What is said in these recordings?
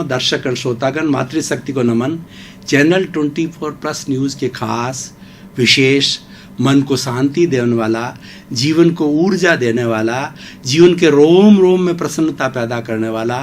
बहनों, दर्शकगण, श्रोतागण, मातृशक्ति को नमन। चैनल 24+ न्यूज़ के खास, विशेष, मन को शांति देने वाला, जीवन को ऊर्जा देने वाला, जीवन के रोम रोम में प्रसन्नता पैदा करने वाला,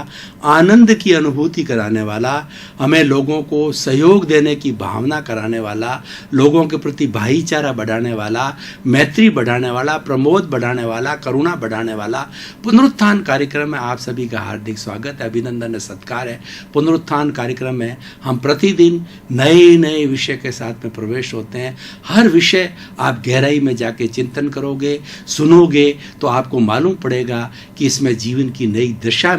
आनंद की अनुभूति कराने वाला, हमें लोगों को सहयोग देने की भावना कराने वाला, लोगों के प्रति भाईचारा बढ़ाने वाला, मैत्री बढ़ाने वाला, प्रमोद बढ़ाने वाला, करुणा बढ़ाने वाला पुनरुत्थान कार्यक्रम में आप सभी का हार्दिक स्वागत है, अभिनंदन है, सत्कार है। पुनरुत्थान कार्यक्रम में हम प्रतिदिन नए नए विषय के साथ में प्रवेश होते हैं। हर विषय आप गहराई में जाके चिंतन करोगे, सुनोगे तो आपको मालूम पड़ेगा कि इसमें जीवन की नई दिशा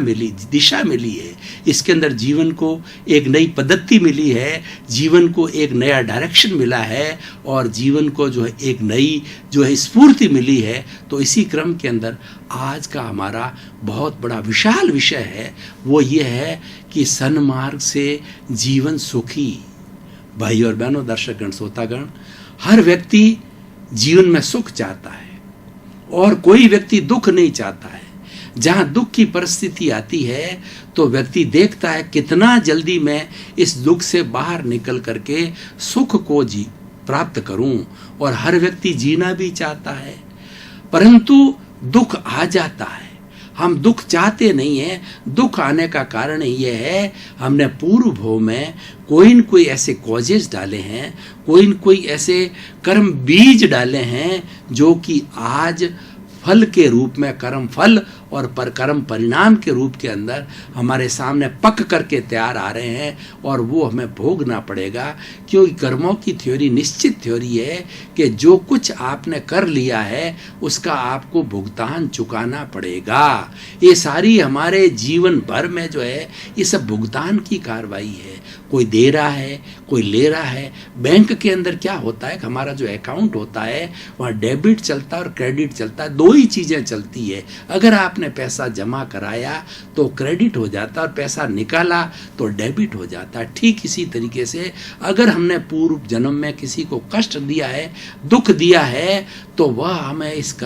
मिली है। इसके अंदर जीवन को एक नई पद्धति मिली है, जीवन को एक नया डायरेक्शन मिला है और जीवन को जो है एक नई जो है स्फूर्ति मिली है। तो इसी क्रम के अंदर आज का हमारा बहुत बड़ा विशाल विषय है, वो ये है कि सन्मार्ग से जीवन सुखी। भाई और बहनों, दर्शकगण, श्रोतागण, हर व्यक्ति जीवन में सुख चाहता है और कोई व्यक्ति दुख नहीं चाहता है। जहाँ दुख की परिस्थिति आती है तो व्यक्ति देखता है कितना जल्दी मैं इस दुख से बाहर निकल करके सुख को प्राप्त करूं, और हर व्यक्ति जीना भी चाहता है, परंतु दुख आ जाता है। हम दुख चाहते नहीं हैं। दुख आने का कारण यह है, हमने पूर्व भव में कोई न कोई ऐसे कॉजेज डाले हैं, कोई न कोई ऐसे कर्म बीज डाले हैं जो कि आज फल के रूप में, कर्म फल और कर्म परिणाम के रूप के अंदर हमारे सामने पक करके तैयार आ रहे हैं, और वो हमें भोगना पड़ेगा। क्योंकि कर्मों की थ्योरी निश्चित थ्योरी है कि जो कुछ आपने कर लिया है उसका आपको भुगतान चुकाना पड़ेगा। ये सारी हमारे जीवन भर में जो है ये सब भुगतान की कार्रवाई है। कोई दे रहा है, कोई ले रहा है। बैंक के अंदर क्या होता है, हमारा जो अकाउंट होता है वहाँ डेबिट चलता है और क्रेडिट चलता है, दो ही चीज़ें चलती है। अगर आपने पैसा जमा कराया तो क्रेडिट हो जाता है और पैसा निकाला तो डेबिट हो जाता है। ठीक इसी तरीके से अगर हमने पूर्व जन्म में किसी को कष्ट दिया है, दुख दिया है, तो वह हमें इस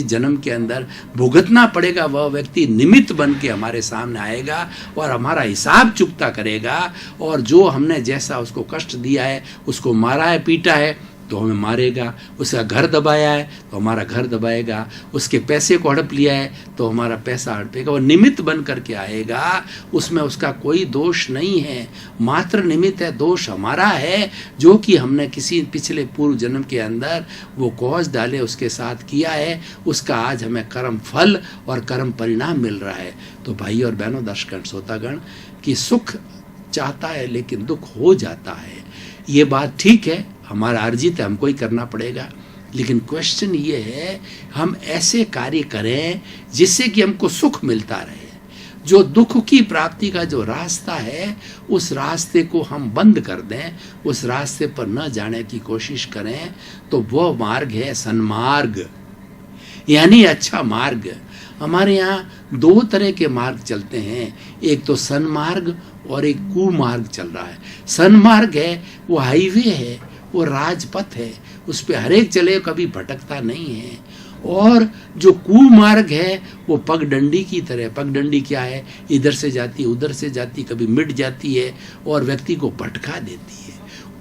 जन्म के अंदर भुगतना पड़ेगा। वह व्यक्ति निमित्त बन के हमारे सामने आएगा और हमारा हिसाब चुकता करेगा, और जो हमने जैसा उसको कष्ट दिया है, उसको मारा है, पीटा है तो हमें मारेगा, उसका घर दबाया है तो हमारा घर दबाएगा, उसके पैसे को हड़प लिया है तो हमारा पैसा हड़पेगा। वो निमित्त बन करके आएगा, उसमें उसका कोई दोष नहीं है, मात्र निमित्त है। दोष हमारा है जो कि हमने किसी पिछले पूर्व जन्म के अंदर वो कॉज डाले, उसके साथ किया है, उसका आज हमें कर्म फल और कर्म परिणाम मिल रहा है। तो भाई और बहनों, दर्शकगण, श्रोतागण, कि सुख चाहता है लेकिन दुख हो जाता है, ये बात ठीक है, हमारा अर्जित है, हमको ही करना पड़ेगा। लेकिन क्वेश्चन ये है, हम ऐसे कार्य करें जिससे कि हमको सुख मिलता रहे। जो दुख की प्राप्ति का जो रास्ता है उस रास्ते को हम बंद कर दें, उस रास्ते पर न जाने की कोशिश करें, तो वो मार्ग है सन्मार्ग, यानी अच्छा मार्ग। हमारे यहाँ दो तरह के मार्ग चलते हैं, एक तो सन्मार्ग और एक कुमार्ग चल रहा है। सन्मार्ग है वो हाईवे है, वो राजपथ है, उस पे हर एक चले, कभी भटकता नहीं है। और जो कुमार्ग है वो पगडंडी की तरह। पगडंडी क्या है, इधर से जाती उधर से जाती, कभी मिट जाती है और व्यक्ति को भटका देती है।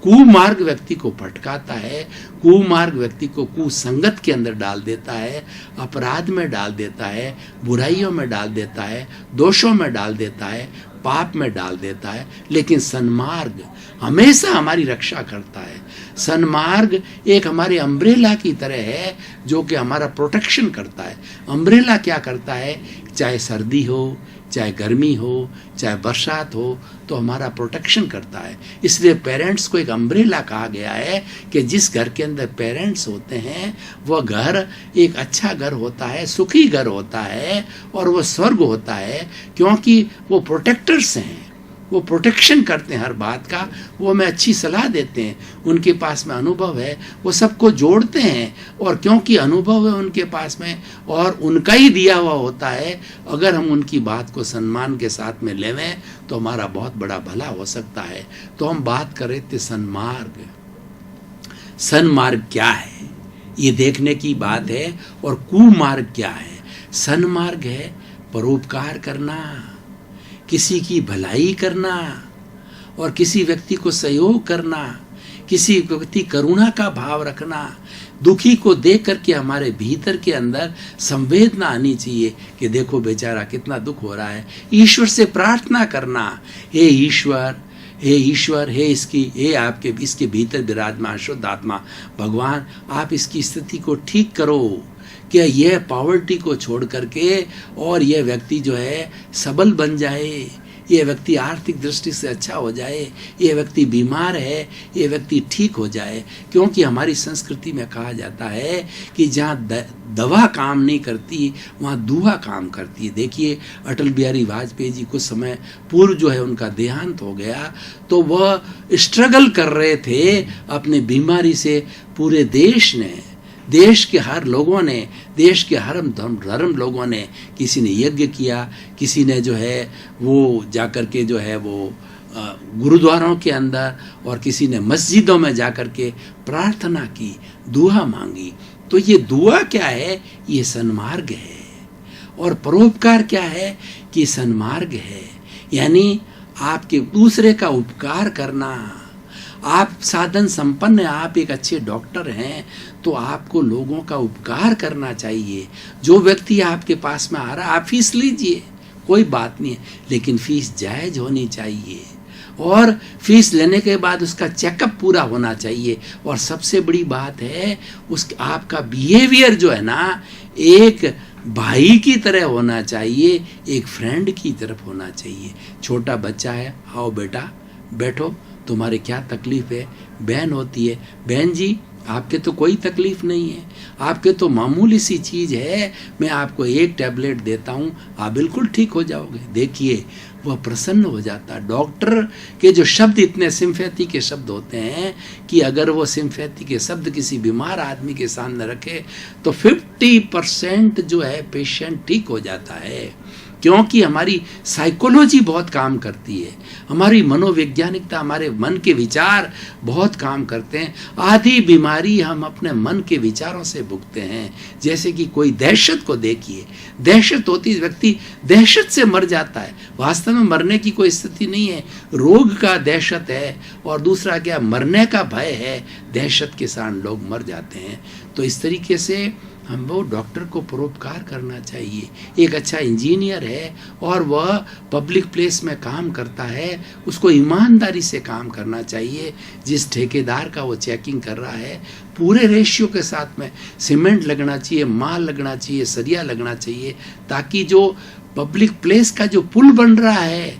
कुमार्ग व्यक्ति को भटकाता है, कुमार्ग व्यक्ति को कुसंगत के अंदर डाल देता है, अपराध में डाल देता है, बुराइयों में डाल देता है, दोषों में डाल देता है, पाप में डाल देता है। लेकिन सन्मार्ग हमेशा हमारी रक्षा करता है। सन्मार्ग एक हमारे अम्ब्रेला की तरह है जो कि हमारा प्रोटेक्शन करता है। अम्ब्रेला क्या करता है, चाहे सर्दी हो, चाहे गर्मी हो, चाहे बरसात हो, तो हमारा प्रोटेक्शन करता है। इसलिए पेरेंट्स को एक अम्ब्रेला कहा गया है कि जिस घर के अंदर पेरेंट्स होते हैं वह घर एक अच्छा घर होता है, सुखी घर होता है, और वह स्वर्ग होता है, क्योंकि वो प्रोटेक्टर्स हैं, वो प्रोटेक्शन करते हैं हर बात का, वो हमें अच्छी सलाह देते हैं, उनके पास में अनुभव है, वो सबको जोड़ते हैं, और क्योंकि अनुभव है उनके पास में और उनका ही दिया हुआ होता है, अगर हम उनकी बात को सम्मान के साथ में लेवें तो हमारा बहुत बड़ा भला हो सकता है। तो हम बात कर रहे थे सन्मार्ग। सन्मार्ग क्या है ये देखने की बात है, और कुमार्ग क्या है। सन्मार्ग है परोपकार करना, किसी की भलाई करना और किसी व्यक्ति को सहयोग करना, किसी व्यक्ति करुणा का भाव रखना, दुखी को देख करके हमारे भीतर के अंदर संवेदना आनी चाहिए कि देखो बेचारा कितना दुख हो रहा है। ईश्वर से प्रार्थना करना, हे ईश्वर, हे ईश्वर, हे आपके इसके भीतर विराजमान शुद्ध आत्मा भगवान, आप इसकी स्थिति को ठीक करो कि यह पॉवर्टी को छोड़ करके और यह व्यक्ति जो है सबल बन जाए, ये व्यक्ति आर्थिक दृष्टि से अच्छा हो जाए, ये व्यक्ति बीमार है, ये व्यक्ति ठीक हो जाए। क्योंकि हमारी संस्कृति में कहा जाता है कि जहाँ दवा काम नहीं करती वहाँ दुआ काम करती है। देखिए अटल बिहारी वाजपेयी जी कुछ समय पूर्व जो है उनका देहांत हो गया, तो वह स्ट्रगल कर रहे थे अपने बीमारी से। पूरे देश ने, देश के हर लोगों ने, देश के हर धर्म लोगों ने, किसी ने यज्ञ किया, किसी ने जो है वो जाकर के जो है वो गुरुद्वारों के अंदर और किसी ने मस्जिदों में जाकर के प्रार्थना की, दुआ मांगी। तो ये दुआ क्या है? ये सन्मार्ग है। और परोपकार क्या है? कि सन्मार्ग है, यानी आपके दूसरे का उपकार करना। आप साधन संपन्न हैं, आप एक अच्छे डॉक्टर हैं, तो आपको लोगों का उपकार करना चाहिए। जो व्यक्ति आपके पास में आ रहा है, आप फीस लीजिए, कोई बात नहीं है, लेकिन फीस जायज़ होनी चाहिए और फीस लेने के बाद उसका चेकअप पूरा होना चाहिए। और सबसे बड़ी बात है आपका बिहेवियर जो है ना, एक भाई की तरह होना चाहिए, एक फ्रेंड की तरफ होना चाहिए। छोटा बच्चा है, आओ बेटा बैठो, तुम्हारे क्या तकलीफ है? बहन होती है, बहन जी आपके तो कोई तकलीफ नहीं है, आपके तो मामूली सी चीज़ है, मैं आपको एक टैबलेट देता हूँ, आप बिल्कुल ठीक हो जाओगे। देखिए वह प्रसन्न हो जाता है। डॉक्टर के जो शब्द इतने सिम्पैथी के शब्द होते हैं कि अगर वो सिम्पैथी के शब्द किसी बीमार आदमी के सामने रखे तो 50% जो है पेशेंट ठीक हो जाता है। क्योंकि हमारी साइकोलॉजी बहुत काम करती है, हमारी मनोवैज्ञानिकता, हमारे मन के विचार बहुत काम करते हैं। आधी बीमारी हम अपने मन के विचारों से भुगते हैं। जैसे कि कोई दहशत को देखिए, दहशत होती, व्यक्ति दहशत से मर जाता है, वास्तव में मरने की कोई स्थिति नहीं है, रोग का दहशत है और दूसरा क्या, मरने का भय है, दहशत के साथ लोग मर जाते हैं। तो इस तरीके से हम वो डॉक्टर को परोपकार करना चाहिए। एक अच्छा इंजीनियर है और वह पब्लिक प्लेस में काम करता है, उसको ईमानदारी से काम करना चाहिए। जिस ठेकेदार का वो चेकिंग कर रहा है, पूरे रेशियो के साथ में सीमेंट लगना चाहिए, माल लगना चाहिए, सरिया लगना चाहिए, ताकि जो पब्लिक प्लेस का जो पुल बन रहा है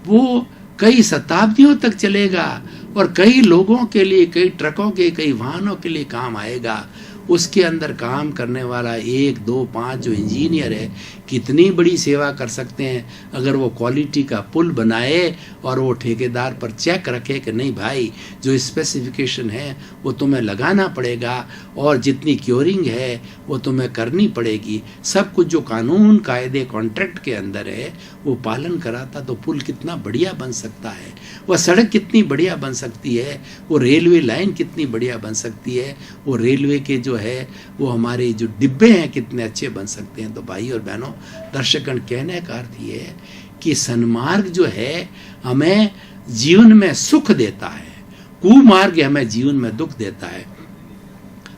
वो कई शताब्दियों तक चलेगा और कई लोगों के लिए, कई ट्रकों के, कई वाहनों के लिए काम आएगा। उसके अंदर काम करने वाला 1, 2, 5 जो इंजीनियर है कितनी बड़ी सेवा कर सकते हैं अगर वो क्वालिटी का पुल बनाए और वो ठेकेदार पर चेक रखे कि नहीं भाई जो स्पेसिफिकेशन है वो तुम्हें लगाना पड़ेगा और जितनी क्योरिंग है वो तुम्हें करनी पड़ेगी। सब कुछ जो कानून कायदे कॉन्ट्रैक्ट के अंदर है वो पालन कराता तो पुल कितना बढ़िया बन सकता है, वह सड़क कितनी बढ़िया बन सकती है, वो रेलवे लाइन कितनी बढ़िया बन सकती है, वो रेलवे के जो है वो हमारे जो डिब्बे हैं कितने अच्छे बन सकते हैं। तो भाई और बहनों, दर्शकगण, कहने का अर्थ ये है कि सन्मार्ग जो है हमें जीवन में सुख देता है, कुमार्ग हमें जीवन में दुख देता है।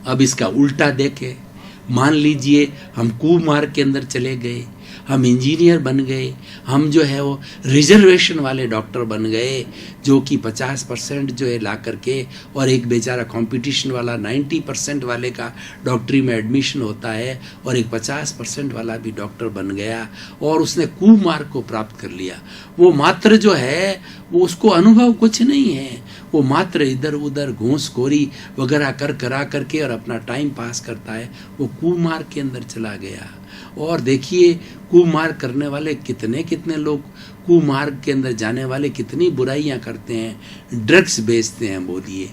अब इसका उल्टा देखें, मान लीजिए हम कुमार्ग के अंदर चले गए, हम इंजीनियर बन गए, हम जो है वो रिजर्वेशन वाले डॉक्टर बन गए जो कि 50% जो है ला करके, और एक बेचारा कंपटीशन वाला 90% वाले का डॉक्टरी में एडमिशन होता है और एक 50% वाला भी डॉक्टर बन गया और उसने कुमार्ग को प्राप्त कर लिया। वो मात्र जो है वो उसको अनुभव कुछ नहीं है, वो मात्र इधर उधर घूसखोरी वगैरह करा करके और अपना टाइम पास करता है, वो कुमार्ग के अंदर चला गया। और देखिए कुमार्ग करने वाले कितने लोग, कुमार्ग के अंदर जाने वाले कितनी बुराइयां करते हैं, ड्रग्स बेचते हैं बोलिए,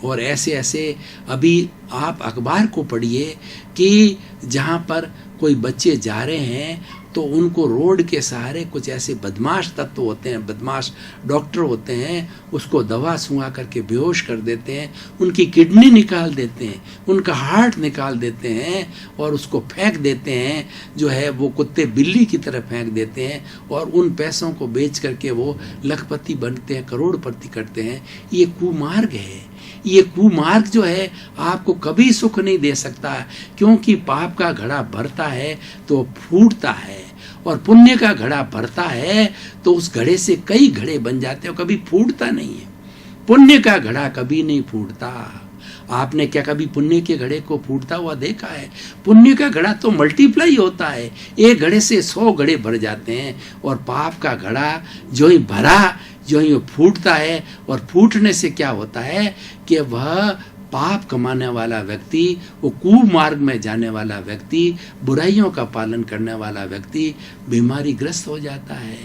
और ऐसे अभी आप अखबार को पढ़िए कि जहाँ पर कोई बच्चे जा रहे हैं तो उनको रोड के सहारे कुछ ऐसे बदमाश तत्व होते हैं, बदमाश डॉक्टर होते हैं, उसको दवा सूंघा करके बेहोश कर देते हैं, उनकी किडनी निकाल देते हैं, उनका हार्ट निकाल देते हैं और उसको फेंक देते हैं, जो है वो कुत्ते बिल्ली की तरह फेंक देते हैं, और उन पैसों को बेच करके वो लखपति बनते हैं, करोड़पति करते हैं। ये कुमार्ग है। ये कुमार्ग जो है आपको कभी सुख नहीं दे सकता, क्योंकि पाप का घड़ा भरता है तो फूटता है, और पुण्य का घड़ा भरता है तो उस घड़े से कई घड़े बन जाते हैं, कभी फूटता नहीं है। पुण्य का घड़ा कभी नहीं फूटता। आपने क्या कभी पुण्य के घड़े को फूटता हुआ देखा है? पुण्य का घड़ा तो मल्टीप्लाई होता है, एक घड़े से 100 घड़े भर जाते हैं, और पाप का घड़ा जो ही भरा जो ही फूटता है, और फूटने से क्या होता है कि वह पाप कमाने वाला व्यक्ति, वो कुमार्ग में जाने वाला व्यक्ति, बुराइयों का पालन करने वाला व्यक्ति बीमारी ग्रस्त हो जाता है,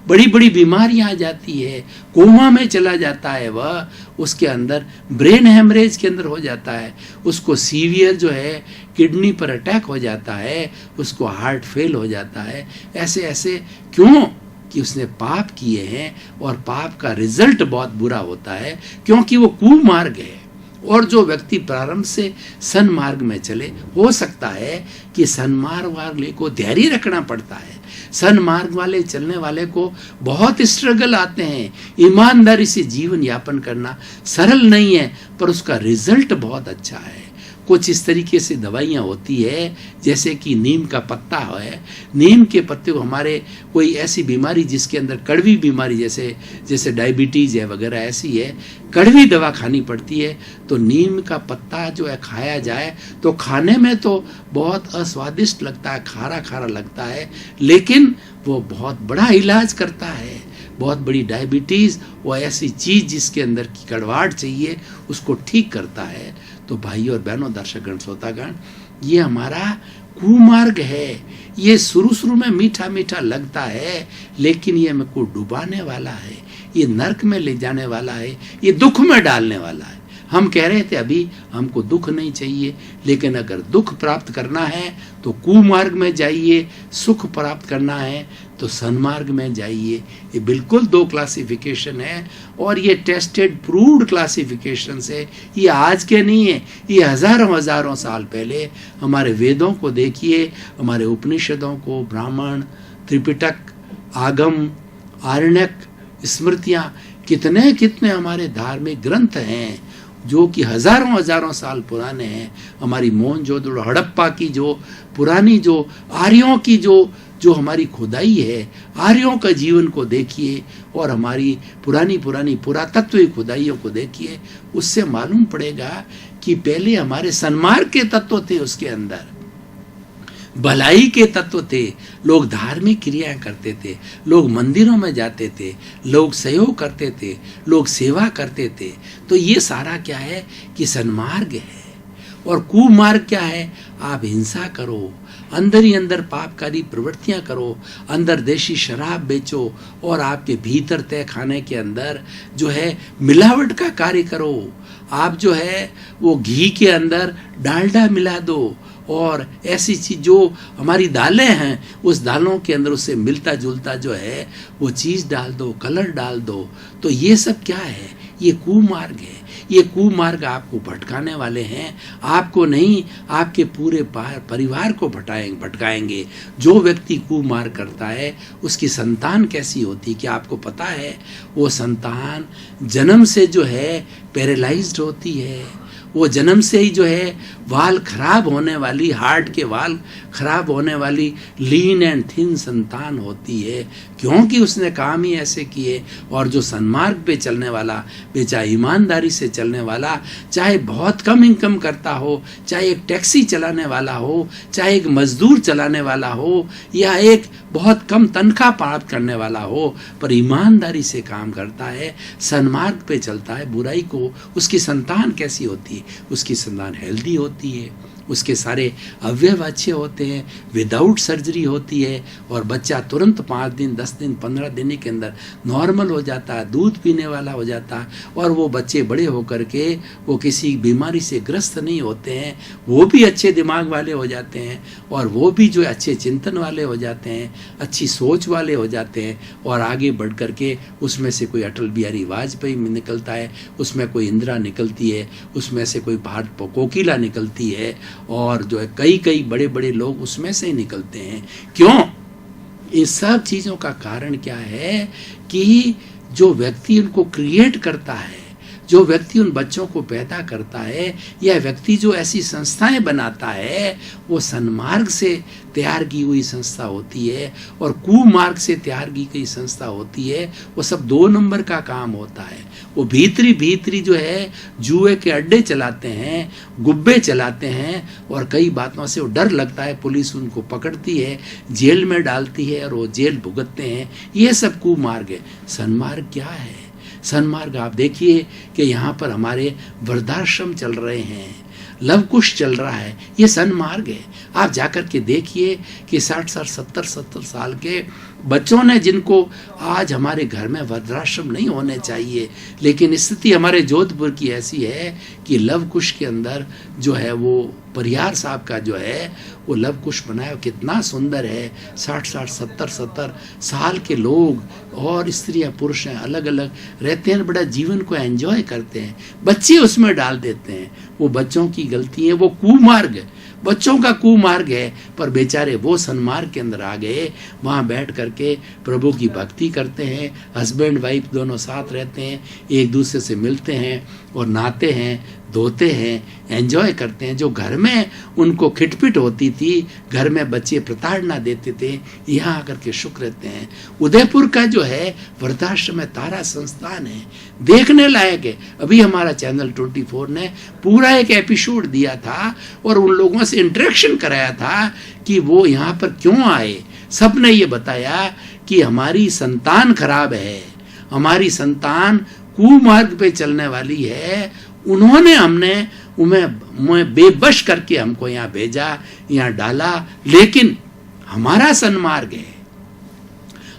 बड़ी बड़ी बीमारियां आ जाती है, कोमा में चला जाता है वह, उसके अंदर ब्रेन हेमरेज के अंदर हो जाता है, उसको सीवियर जो है किडनी पर अटैक हो जाता है, उसको हार्ट फेल हो जाता है। ऐसे ऐसे क्यों? कि उसने पाप किए हैं, और पाप का रिजल्ट बहुत बुरा होता है, क्योंकि वो कुमार्ग है। और जो व्यक्ति प्रारंभ से सन्मार्ग में चले, हो सकता है कि सन्मार्ग वाले को धैर्य रखना पड़ता है, सन्मार्ग वाले चलने वाले को बहुत स्ट्रगल आते हैं, ईमानदारी से जीवन यापन करना सरल नहीं है, पर उसका रिजल्ट बहुत अच्छा है। कुछ इस तरीके से दवाइयाँ होती है, जैसे कि नीम का पत्ता है, नीम के पत्ते को हमारे कोई ऐसी बीमारी जिसके अंदर कड़वी बीमारी जैसे डायबिटीज़ है वगैरह ऐसी है, कड़वी दवा खानी पड़ती है, तो नीम का पत्ता जो है खाया जाए तो खाने में तो बहुत अस्वादिष्ट लगता है, खारा खारा लगता है, लेकिन वो बहुत बड़ा इलाज करता है। बहुत बड़ी डायबिटीज़ वो ऐसी चीज़ जिसके अंदर की कड़वाहट चाहिए उसको ठीक करता है। तो भाई और बहनों, दर्शकगण, श्रोतागण, ये हमारा कुमार्ग है। ये शुरू में मीठा मीठा लगता है, लेकिन ये हमको डुबाने वाला है, ये नरक में ले जाने वाला है, ये दुख में डालने वाला है। हम कह रहे थे अभी हमको दुख नहीं चाहिए, लेकिन अगर दुख प्राप्त करना है तो कुमार्ग में जाइए, सुख प्राप्त करना है तो सन्मार्ग में जाइए। ये बिल्कुल 2 क्लासिफिकेशन है, और ये टेस्टेड प्रूव्ड क्लासिफिकेशन है। ये आज के नहीं है, ये हजारों साल पहले हमारे वेदों को देखिए, हमारे उपनिषदों को, ब्राह्मण, त्रिपिटक, आगम, आरण्यक, स्मृतियाँ, कितने हमारे धार्मिक ग्रंथ हैं जो कि हजारों साल पुराने हैं। हमारी मोहनजोदड़ो, हड़प्पा की जो पुरानी, जो आर्यों की जो हमारी खुदाई है, आर्यों का जीवन को देखिए, और हमारी पुरानी पुरातत्व खुदाइयों को देखिए, उससे मालूम पड़ेगा कि पहले हमारे सन्मार्ग के तत्व थे, उसके अंदर भलाई के तत्व थे। लोग धार्मिक क्रियाएं करते थे, लोग मंदिरों में जाते थे, लोग सहयोग करते थे, लोग सेवा करते थे। तो ये सारा क्या है कि सन्मार्ग है। और कुमार्ग क्या है? आप हिंसा करो, अंदर ही अंदर पापकारी प्रवृत्तियां करो, अंदर देशी शराब बेचो, और आपके भीतर तय खाने के अंदर जो है मिलावट का कार्य करो। आप जो है वो घी के अंदर डालडा मिला दो, और ऐसी चीज जो हमारी दालें हैं उस दालों के अंदर उससे मिलता जुलता जो है वो चीज़ डाल दो, कलर डाल दो। तो ये सब क्या है? ये कुमार्ग है। ये कुमार्ग आपको भटकाने वाले हैं, आपको नहीं, आपके पूरे परिवार को भटकाएंगे। जो व्यक्ति कुमार्ग करता है उसकी संतान कैसी होती है क्या आपको पता है? वो संतान जन्म से जो है पैरालाइज्ड होती है, वो जन्म से ही जो है वाल खराब होने वाली, हार्ट के वाल खराब होने वाली लीन एंड थिन संतान होती है, क्योंकि उसने काम ही ऐसे किए। और जो सन्मार्ग पे चलने वाला, बेचारा ईमानदारी से चलने वाला, चाहे बहुत कम इनकम करता हो, चाहे एक टैक्सी चलाने वाला हो, चाहे एक मजदूर चलाने वाला हो, या एक बहुत कम तनख्वाह प्राप्त करने वाला हो, पर ईमानदारी से काम करता है, सन्मार्ग पे चलता है, बुराई को, उसकी संतान कैसी होती है? उसकी संतान हेल्दी होती है, उसके सारे अवयव अच्छे होते हैं, विदाउट सर्जरी होती है और बच्चा तुरंत 5 दिन 10 दिन 15 दिन के अंदर नॉर्मल हो जाता है, दूध पीने वाला हो जाता है और वो बच्चे बड़े होकर के वो किसी बीमारी से ग्रस्त नहीं होते हैं, वो भी अच्छे दिमाग वाले हो जाते हैं और वो भी जो अच्छे चिंतन वाले हो जाते हैं, अच्छी सोच वाले हो जाते हैं और आगे बढ़ कर के उसमें से कोई अटल बिहारी वाजपेयी निकलता है, उसमें कोई इंदिरा निकलती है, उसमें से कोई भारत कोकिला निकलती है और जो है कई कई बड़े बड़े लोग उसमें से ही निकलते हैं। क्यों? इन सब चीज़ों का कारण क्या है कि जो व्यक्ति उनको क्रिएट करता है, जो व्यक्ति उन बच्चों को पैदा करता है, या व्यक्ति जो ऐसी संस्थाएं बनाता है, वो सन्मार्ग से तैयार की हुई संस्था होती है और कुमार्ग से तैयार की गई संस्था होती है। वो सब 2 नंबर का काम होता है। वो भीतरी जो है जुए के अड्डे चलाते हैं, गुब्बे चलाते हैं और कई बातों से वो डर लगता है, पुलिस उनको पकड़ती है, जेल में डालती है और वो जेल भुगतते हैं। ये सब कुमार्ग है। सन्मार्ग क्या है? सन्मार्ग आप देखिए कि यहाँ पर हमारे वृद्धाश्रम चल रहे हैं, लवकुश चल रहा है, ये सन्मार्ग है। आप जाकर के देखिए कि 60 साल 70 साल के बच्चों ने, जिनको आज हमारे घर में वृद्धाश्रम नहीं होने चाहिए, लेकिन स्थिति हमारे जोधपुर की ऐसी है कि लवकुश के अंदर जो है वो परिहार साहब का जो है वो लवकुश बनाया, कितना सुंदर है। 60 साल 70 साल के लोग और स्त्रियां पुरुष हैं अलग अलग रहते हैं, बड़ा जीवन को एंजॉय करते हैं, बच्चे उसमें डाल देते हैं। वो बच्चों की गलती है, वो कुमार्ग, बच्चों का कुमार्ग है। पर बेचारे वो सन्मार्ग के अंदर आ गए, वहाँ बैठ करके प्रभु की भक्ति करते हैं, हस्बैंड वाइफ दोनों साथ रहते हैं, एक दूसरे से मिलते हैं और नहाते हैं, धोते हैं, एंजॉय करते हैं। जो घर में उनको खिटपिट होती थी, घर में बच्चे प्रताड़ना देते थे, यहाँ आकर के शुक्र रहते हैं। उदयपुर का जो है वृद्धाश्रम में तारा संस्थान है, देखने लायक है। अभी हमारा चैनल 24 ने पूरा एक एपिसोड दिया था और उन लोगों से इंटरेक्शन कराया था कि वो यहाँ पर क्यों आए। सबने ये बताया कि हमारी संतान खराब है, हमारी संतान कुमार्ग पे चलने वाली है। उन्होंने हमने उन्हें बेबस करके हमको यहाँ भेजा, यहाँ डाला, लेकिन हमारा सन्मार्ग है,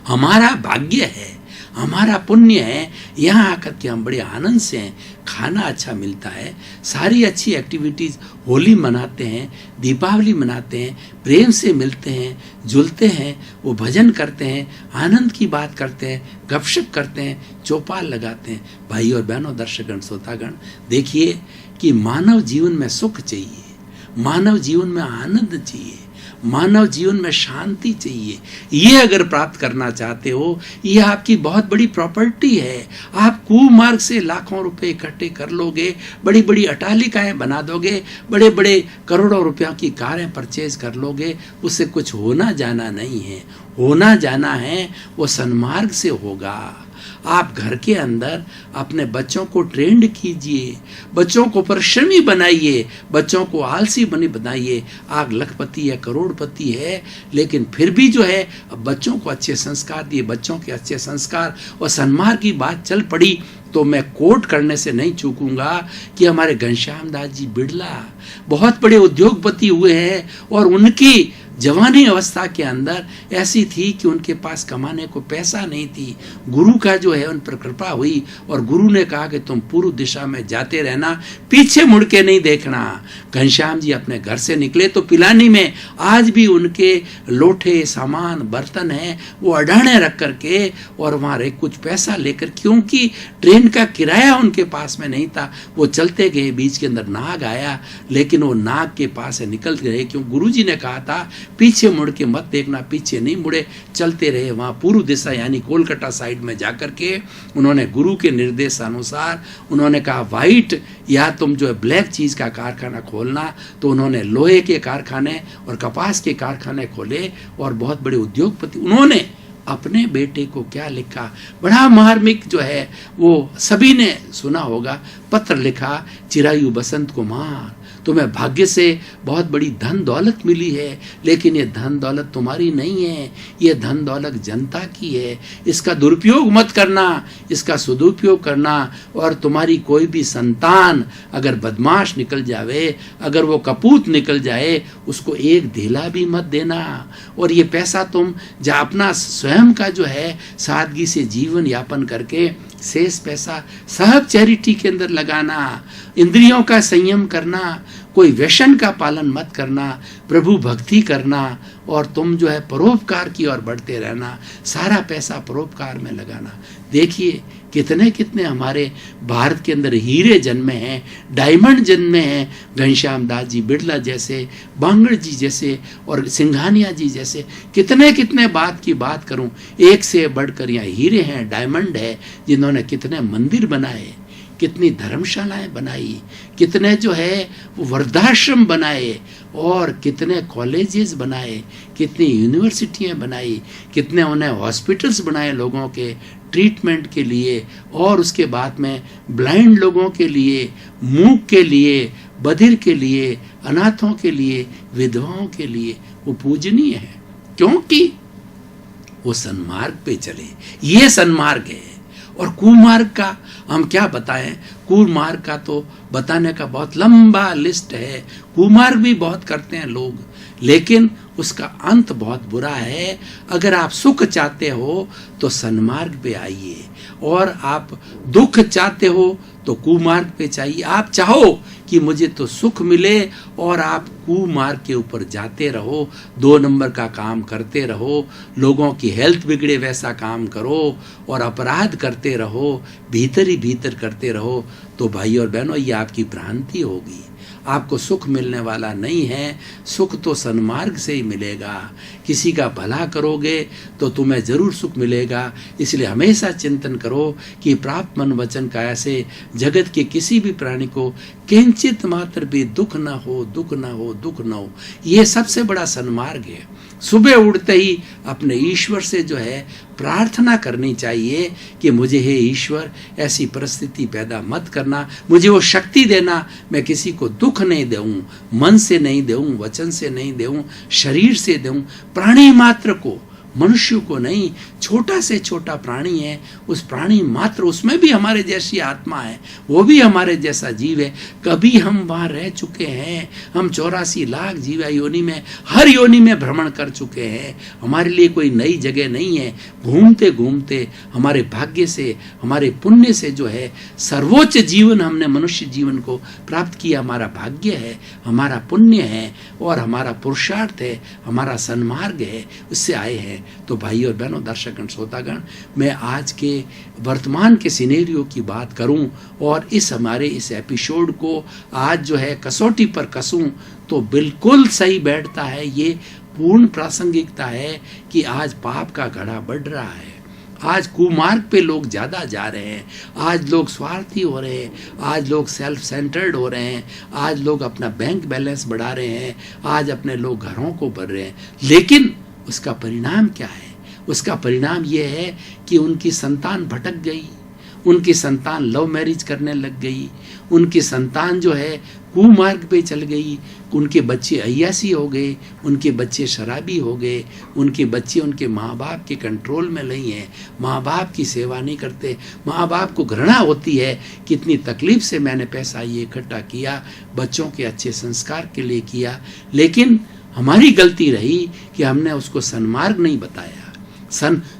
हमारा भाग्य है, हमारा पुण्य है। यहाँ आकर के हम बड़े आनंद से हैं, खाना अच्छा मिलता है, सारी अच्छी एक्टिविटीज़, होली मनाते हैं, दीपावली मनाते हैं, प्रेम से मिलते हैं, जुलते हैं, वो भजन करते हैं, आनंद की बात करते हैं, गपशप करते हैं, चौपाल लगाते हैं। भाई और बहनों, दर्शकगण, श्रोतागण, देखिए कि मानव जीवन में सुख चाहिए, मानव जीवन में आनंद चाहिए, मानव जीवन में शांति चाहिए। ये अगर प्राप्त करना चाहते हो, ये आपकी बहुत बड़ी प्रॉपर्टी है। आप कुमार्ग से लाखों रुपए इकट्ठे कर लोगे, बड़ी बड़ी अटालिकाएं बना दोगे, बड़े बड़े करोड़ों रुपया की कारें परचेज कर लोगे, उससे कुछ होना जाना नहीं है। होना जाना है वो सन्मार्ग से होगा। आप घर के अंदर अपने बच्चों को ट्रेंड कीजिए, बच्चों को परिश्रमी बनाइए, बच्चों को आलसी बनाइए। आप लखपति है, करोड़पति है, लेकिन फिर भी जो है बच्चों को अच्छे संस्कार दिए। बच्चों के अच्छे संस्कार और सन्मार्ग की बात चल पड़ी तो मैं कोट करने से नहीं चूकूंगा कि हमारे घनश्याम दास जी बिड़ला बहुत बड़े उद्योगपति हुए हैं और उनकी जवानी अवस्था के अंदर ऐसी थी कि उनके पास कमाने को पैसा नहीं थी। गुरु का जो है उन पर कृपा हुई और गुरु ने कहा कि तुम पूर्व दिशा में जाते रहना, पीछे मुड़ के नहीं देखना। घनश्याम जी अपने घर से निकले तो पिलानी में आज भी उनके लोटे, सामान, बर्तन हैं, वो अडाने रख करके और वहाँ कुछ पैसा लेकर, क्योंकि ट्रेन का किराया उनके पास में नहीं था, वो चलते गए। बीच के अंदर नाग आया, लेकिन वो नाग के पास से निकल गए, क्यों गुरु जी ने कहा था पीछे मुड़ के मत देखना। पीछे नहीं मुड़े, चलते रहे। वहाँ पूर्व दिशा यानी कोलकाता साइड में जाकर के उन्होंने गुरु के निर्देशानुसार उन्होंने कहा वाइट या तुम जो है ब्लैक चीज़ का कारखाना खोलना। तो उन्होंने लोहे के कारखाने और कपास के कारखाने खोले और बहुत बड़े उद्योगपति। उन्होंने अपने बेटे को क्या लिखा, बड़ा मार्मिक जो है वो सभी ने सुना होगा, पत्र लिखा, चिरायु बसंत कुमार तुम्हें भाग्य से बहुत बड़ी धन दौलत मिली है, लेकिन ये धन दौलत तुम्हारी नहीं है, ये धन दौलत जनता की है। इसका दुरुपयोग मत करना, इसका सदुपयोग करना। और तुम्हारी कोई भी संतान अगर बदमाश निकल जावे, अगर वो कपूत निकल जाए, उसको एक ढीला भी मत देना। और ये पैसा तुम अपना स्वयं का जो है सादगी से जीवन यापन करके शेष पैसा सब चैरिटी के अंदर लगाना, इंद्रियों का संयम करना, कोई व्यसन का पालन मत करना, प्रभु भक्ति करना, और तुम जो है परोपकार की ओर बढ़ते रहना, सारा पैसा परोपकार में लगाना। देखिए कितने कितने हमारे भारत के अंदर हीरे जन्मे हैं, डायमंड जन्मे हैं, घनश्याम दास जी बिड़ला जैसे, बांगड़ जी जैसे और सिंघानिया जी जैसे। कितने कितने बात की बात करूं, एक से बढ़कर यहाँ हीरे हैं, डायमंड है, जिन्होंने कितने मंदिर बनाए, कितनी धर्मशालाएं बनाई, कितने जो है वो वृद्धाश्रम बनाए, और कितने कॉलेजेस बनाए, कितनी यूनिवर्सिटियां बनाई, कितने उन्हें हॉस्पिटल्स बनाए लोगों के ट्रीटमेंट के लिए, और उसके बाद में ब्लाइंड लोगों के लिए, मूक के लिए, बधिर के लिए, अनाथों के लिए, विधवाओं के लिए वो पूजनीय है, क्योंकि वो सन्मार्ग पे चले। ये सन्मार्ग है। और कुमार्ग का हम क्या बताएं, कुमार्ग का तो बताने का बहुत लंबा लिस्ट है। कुमार्ग भी बहुत करते हैं लोग, लेकिन उसका अंत बहुत बुरा है। अगर आप सुख चाहते हो तो सन्मार्ग पे आइए, और आप दुख चाहते हो तो कुमार्ग पे चाहिए। आप चाहो कि मुझे तो सुख मिले और आप कुमार्ग के ऊपर जाते रहो, 2 नंबर का काम करते रहो, लोगों की हेल्थ बिगड़े वैसा काम करो और अपराध करते रहो, भीतर ही भीतर करते रहो, तो भाई और बहनों ये आपकी भ्रांति होगी। आपको सुख मिलने वाला नहीं है। सुख तो सन्मार्ग से ही मिलेगा। किसी का भला करोगे तो तुम्हें जरूर सुख मिलेगा। इसलिए हमेशा चिंतन करो कि प्राप्त मन वचन का ऐसे जगत के किसी भी प्राणी को किंचित मात्र भी दुख ना हो, दुख ना हो, दुख ना हो। ये सबसे बड़ा सन्मार्ग है। सुबह उठते ही अपने ईश्वर से जो है प्रार्थना करनी चाहिए कि मुझे हे ईश्वर ऐसी परिस्थिति पैदा मत करना, मुझे वो शक्ति देना, मैं किसी को दुख नहीं दूं, मन से नहीं दूं, वचन से नहीं दूं, शरीर से दूं, प्राणी मात्र को, मनुष्य को नहीं। छोटा से छोटा प्राणी है, उस प्राणी मात्र, उसमें भी हमारे जैसी आत्मा है, वो भी हमारे जैसा जीव है। कभी हम वहाँ रह चुके हैं, हम 84 लाख जीवा योनि में, हर योनि में भ्रमण कर चुके हैं। हमारे लिए कोई नई जगह नहीं है। घूमते घूमते हमारे भाग्य से, हमारे पुण्य से जो है सर्वोच्च जीवन हमने मनुष्य जीवन को प्राप्त किया। हमारा भाग्य है, हमारा पुण्य है, और हमारा पुरुषार्थ है, हमारा सन्मार्ग है, उससे आए हैं। तो भाई और बहनों, दर्शकगण, श्रोतागण, मैं आज के वर्तमान के सिनेरियो की बात करूं और हमारे इस एपिसोड को आज जो है कसौटी पर कसूं तो बिल्कुल सही बैठता है। ये पूर्ण प्रासंगिकता है कि आज पाप का घड़ा बढ़ रहा है। आज कुमार्ग पे लोग ज़्यादा जा रहे हैं। आज लोग स्वार्थी हो रहे हैं, आज लोग सेल्फ सेंटर्ड हो रहे हैं, आज लोग अपना बैंक बैलेंस बढ़ा रहे हैं, आज अपने लोग घरों को भर रहे हैं। लेकिन उसका परिणाम क्या है? उसका परिणाम ये है कि उनकी संतान भटक गई, उनकी संतान लव मैरिज करने लग गई, उनकी संतान जो है कुमार्ग पे चल गई, उनके बच्चे अय्यासी हो गए, उनके बच्चे शराबी हो गए, उनके बच्चे उनके माँ बाप के कंट्रोल में नहीं हैं, माँ बाप की सेवा नहीं करते, माँ बाप को घृणा होती है कितनी तकलीफ से मैंने पैसा ये इकट्ठा किया, बच्चों के अच्छे संस्कार के लिए किया, लेकिन हमारी गलती रही कि हमने उसको सन्मार्ग नहीं बताया।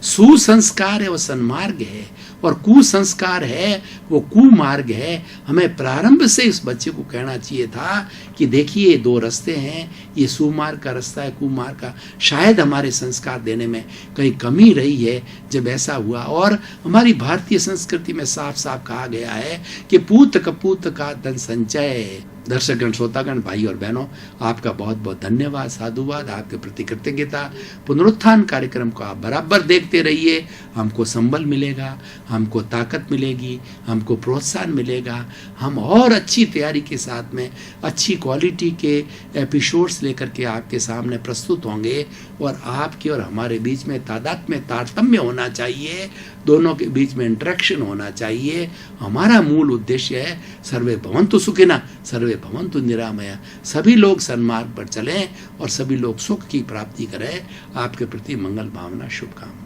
सुसंस्कार है वो सन्मार्ग है, और कुसंस्कार है वो कुमार्ग है। हमें प्रारंभ से इस बच्चे को कहना चाहिए था कि देखिए ये 2 रास्ते हैं, ये सुमार्ग का रास्ता है, कुमार्ग का। शायद हमारे संस्कार देने में कहीं कमी रही है जब ऐसा हुआ। और हमारी भारतीय संस्कृति में साफ साफ कहा गया है कि पूत कपूत का धन संचय। दर्शकगण, श्रोतागण, भाई और बहनों, आपका बहुत बहुत धन्यवाद, साधुवाद, आपके प्रति कृतज्ञता। पुनरुत्थान कार्यक्रम को आप बराबर देखते रहिए। हमको संबल मिलेगा, हमको ताकत मिलेगी, हमको प्रोत्साहन मिलेगा। हम और अच्छी तैयारी के साथ में अच्छी क्वालिटी के एपिसोड्स लेकर के आपके सामने प्रस्तुत होंगे, और आपके और हमारे बीच में तादात्म्य, तारतम्य होना चाहिए, दोनों के बीच में इंटरेक्शन होना चाहिए। हमारा मूल उद्देश्य है सर्वे भवन्तु सुखिनः, सर्वे सर्वे भवन्तु निरामया, सभी लोग सन्मार्ग पर चलें और सभी लोग सुख की प्राप्ति करें। आपके प्रति मंगल भावना, शुभकामना।